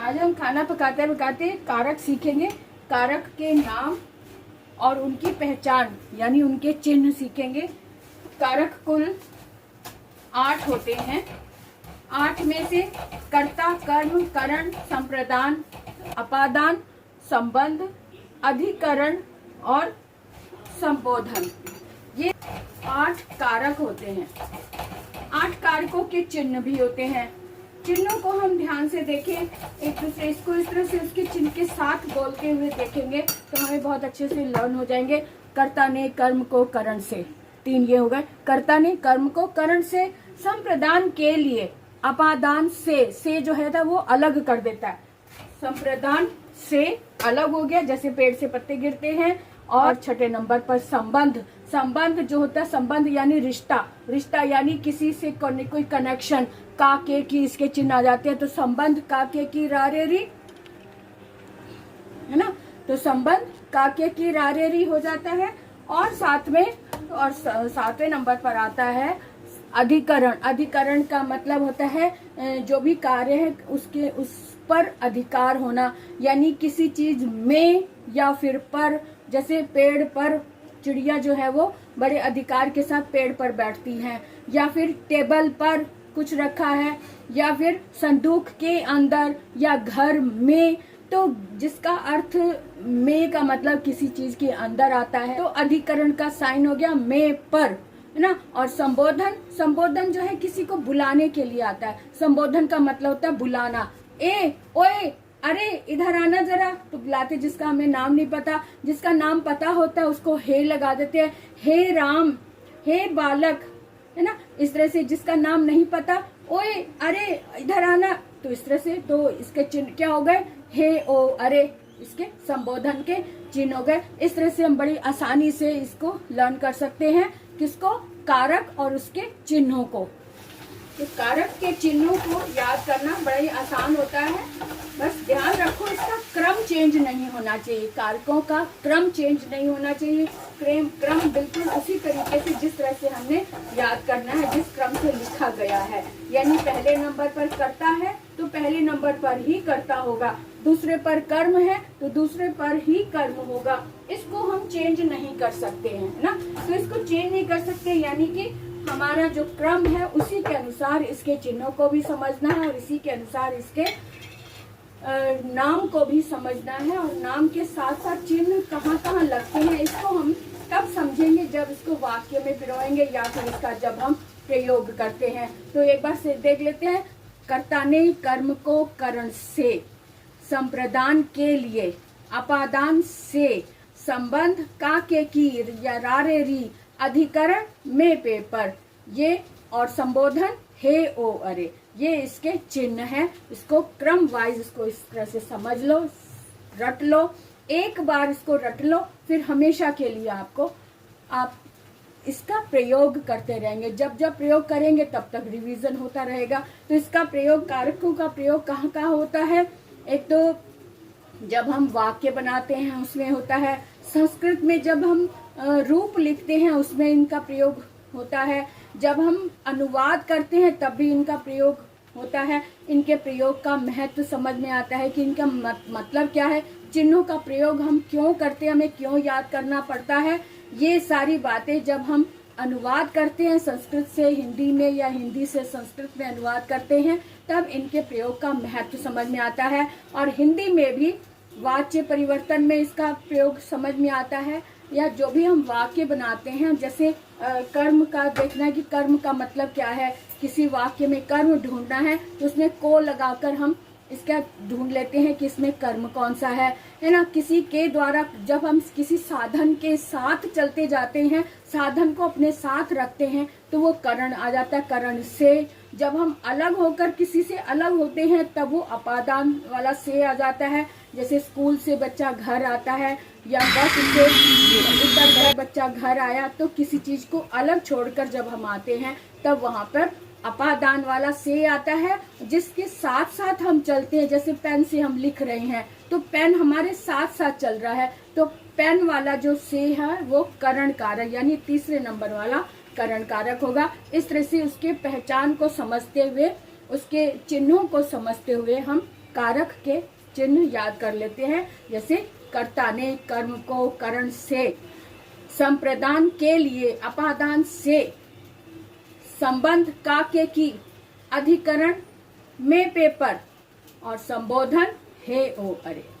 आज हम खाना पकाते पकाते कारक सीखेंगे। कारक के नाम और उनकी पहचान यानी उनके चिन्ह सीखेंगे। कारक कुल 8 होते हैं। 8 में से कर्ता, कर्म, करण, संप्रदान, अपादान, संबंध, अधिकरण और संबोधन, ये 8 कारक होते हैं। 8 कारकों के चिन्ह भी होते हैं। चिन्हों को हम ध्यान से देखें, एक दूसरे इसको इस तरह से उसके चिन्ह के साथ बोलते हुए देखेंगे तो हमें बहुत अच्छे से लर्न हो जाएंगे। कर्ता ने कर्म को करण से, 3 ये हो गए। कर्ता ने कर्म को करण से, संप्रदान के लिए, अपादान से जो है था वो अलग कर देता है। संप्रदान से अलग हो गया, जैसे पेड़ से पत्ते गिरते हैं। और छठे नंबर पर संबंध। संबंध जो होता है, संबंध यानी रिश्ता, रिश्ता यानी किसी से कोई कनेक्शन। का के की इसके चिन्ह आ जाते हैं, तो संबंध का के की रारेरी है ना, तो संबंध का के की रारेरी हो जाता है। और सातवें नंबर पर आता है अधिकरण। अधिकरण का मतलब होता है जो भी कार्य है उसके उस पर अधिकार होना, यानी किसी चीज में या फिर पर। जैसे पेड़ पर चिड़िया जो है वो बड़े अधिकार के साथ पेड़ पर बैठती हैं, या फिर टेबल पर कुछ रखा है, या फिर संदूक के अंदर या घर में। तो जिसका अर्थ में का मतलब किसी चीज के अंदर आता है, तो अधिकरण का साइन हो गया में पर, है ना। और संबोधन, संबोधन जो है किसी को बुलाने के लिए आता है। संबोधन का मतलब होता है बुलाना। ए ओए, अरे इधर आना जरा, तो बुलाते जिसका हमें नाम नहीं पता। जिसका नाम पता होता है उसको हे लगा देते हैं, हे राम, हे बालक, है ना। इस तरह से जिसका नाम नहीं पता, ओए अरे इधर आना, तो इस तरह से तो इसके चिन्ह क्या हो गए, हे ओ अरे, इसके संबोधन के चिन्ह हो गए। इस तरह से हम बड़ी आसानी से इसको लर्न कर सकते हैं। किसको? कारक और उसके चिन्हों को। तो कारक के चिन्हों को याद करना बड़ा ही आसान होता है। बस ध्यान रखो इसका क्रम चेंज नहीं होना चाहिए, कारकों का क्रम चेंज नहीं होना चाहिए। क्रम बिल्कुल उसी तरीके से जिस तरह से हमने याद करना है, जिस क्रम से लिखा गया है। यानी पहले नंबर पर कर्ता है तो पहले नंबर पर ही कर्ता होगा, दूसरे पर कर्म है तो दूसरे पर ही कर्म होगा। इसको हम चेंज नहीं कर सकते हैं ना, तो इसको चेंज नहीं कर सकते। यानी कि हमारा जो क्रम है उसी के अनुसार इसके चिन्हों को भी समझना है और इसी के अनुसार इसके नाम को भी समझना है। और नाम के साथ साथ चिन्ह कहाँ कहाँ लगते हैं इसको हम तब समझेंगे जब इसको वाक्य में पिरोएंगे या फिर इसका जब हम प्रयोग करते हैं। तो एक बार से देख लेते हैं। कर्ता ने कर्म को करण से, संप्रदान के लिए, अपादान से, संबंध का के की या रारे री, अधिकरण में पेपर, ये और संबोधन हे ओ अरे, ये इसके चिन्ह हैं। इसको क्रम वाइज इसको इस तरह से समझ लो, रट लो। एक बार इसको रट लो, फिर हमेशा के लिए आप इसका प्रयोग करते रहेंगे। जब जब प्रयोग करेंगे तब तक रिवीजन होता रहेगा। तो इसका प्रयोग, कारकों का प्रयोग कहाँ कहाँ होता है? एक तो जब हम वाक्य बनाते हैं उसमें होता है। संस्कृत में जब हम रूप लिखते हैं उसमें इनका प्रयोग होता है। जब हम अनुवाद करते हैं तब भी इनका प्रयोग होता है। इनके प्रयोग का महत्व समझ में आता है कि इनका मतलब क्या है, चिन्हों का प्रयोग हम क्यों करते हैं, हमें क्यों याद करना पड़ता है। ये सारी बातें जब हम अनुवाद करते हैं संस्कृत से हिंदी में या हिंदी से संस्कृत में अनुवाद करते हैं तब इनके प्रयोग का महत्व समझ में आता है। और हिंदी में भी वाच्य परिवर्तन में इसका प्रयोग समझ में आता है। या जो भी हम वाक्य बनाते हैं, जैसे कर्म का देखना है कि कर्म का मतलब क्या है। किसी वाक्य में कर्म ढूंढना है तो उसमें को लगाकर हम इसका ढूंढ लेते हैं कि इसमें कर्म कौन सा है ना। किसी के द्वारा जब हम किसी साधन के साथ चलते जाते हैं, साधन को अपने साथ रखते हैं तो वो करण आ जाता है, करण से। जब हम अलग होकर किसी से अलग होते हैं तब वो अपादान वाला से आ जाता है। जैसे स्कूल से बच्चा घर आता है या बस से उतर बच्चा घर आया, तो किसी चीज को अलग छोड़कर जब हम आते हैं तब वहां पर अपादान वाला से आता है, जिसके साथ साथ हम चलते हैं। जैसे पेन से हम लिख रहे हैं तो पेन हमारे साथ साथ चल रहा है, तो पेन वाला जो से है वो करण कारक यानी तीसरे नंबर वाला करण कारक होगा। इस तरह से उसके पहचान को समझते हुए, उसके चिन्हों को समझते हुए हम कारक के चिन्ह याद कर लेते हैं। जैसे कर्ता ने, कर्म को, करण से, संप्रदान के लिए, अपादान से, संबंध का के की, अधिकरण में पेपर, और संबोधन हे ओ अरे।